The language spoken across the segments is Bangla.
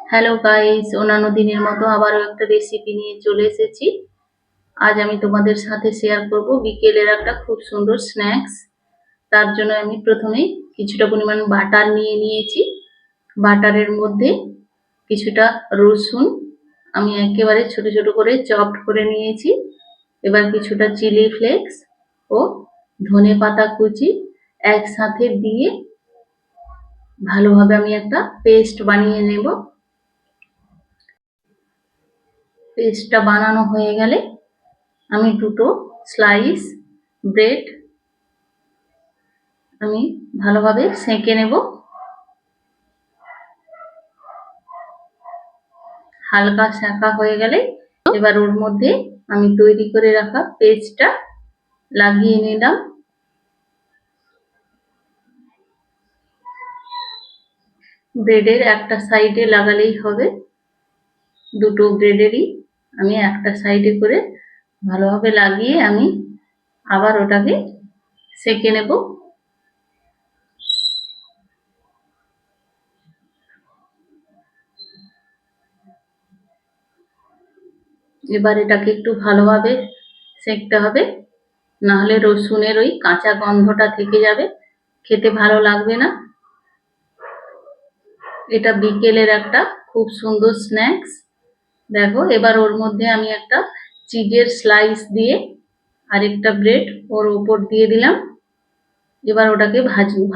হ্যালো গাইস, অন্যান্য দিনের মতো আবারও একটা রেসিপি নিয়ে চলে এসেছি। আজ আমি তোমাদের সাথে শেয়ার করব বিকেলের একটা খুব সুন্দর স্ন্যাক্স। তার জন্য আমি প্রথমেই কিছুটা পরিমাণ বাটার নিয়ে নিয়েছি। বাটারের মধ্যে কিছুটা রসুন আমি একেবারে ছোট ছোট করে চপড করে নিয়েছি। এবার কিছুটা চিলি ফ্লেক্স ও ধনে পাতা কুচি একসাথে দিয়ে ভালোভাবে আমি একটা পেস্ট বানিয়ে নেব। পেস্টটা বানানো হয়ে গেলে আমি দুটো স্লাইস ব্রেড আমি ভালোভাবে সেঁকে নেব। হালকা সেঁকা হয়ে গেলে এবার ওর মধ্যে আমি তৈরি করে রাখা পেস্টটা লাগিয়ে নিলাম। ব্রেডের একটা সাইডে লাগালেই হবে, দুটো ব্রেডেরই আমি একটা সাইডে করে ভালোভাবে লাগিয়ে আমি আবার ওটাকে সেঁকে নেব। এবার এটাকে একটু ভালোভাবে সেঁকতে হবে, নাহলে রসুনের ওই কাঁচা গন্ধটা থেকে যাবে, খেতে ভালো লাগবে না। এটা বিকেলের একটা খুব সুন্দর স্ন্যাক্স। দেখো, এবার ওর মধ্যে আমি একটা চিজের স্লাইস দিয়ে আরেকটা ব্রেড ওর উপর দিয়ে দিলাম। এবার ওটাকে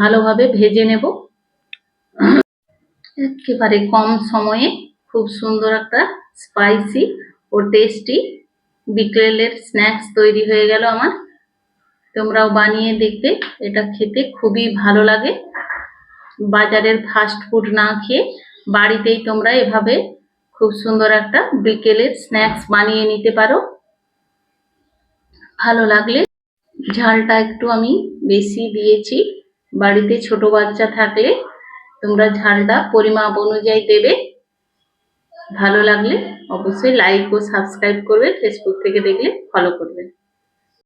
ভালোভাবে ভেজে নেব। একেবারে কম সময়ে খুব সুন্দর একটা স্পাইসি ও টেস্টি বিকেলের স্ন্যাক্স তৈরি হয়ে গেল আমার। তোমরাও বানিয়ে দেখবে, এটা খেতে খুবই ভালো লাগে। বাজারের ফাস্ট ফুড না খেয়ে বাড়িতেই তোমরা এভাবে খুব সুন্দর একটা বিকেলের স্ন্যাক্স বানিয়ে নিতে পারো। ভালো লাগলে ঝালটা একটু আমি বেশি দিয়েছি, বাড়িতে ছোট বাচ্চা থাকলে তোমরা ঝালটা পরিমাপ অনুযায়ী দেবে। ভালো লাগলে অবশ্যই লাইক ও সাবস্ক্রাইব করবে, ফেসবুক থেকে দেখলে ফলো করবে।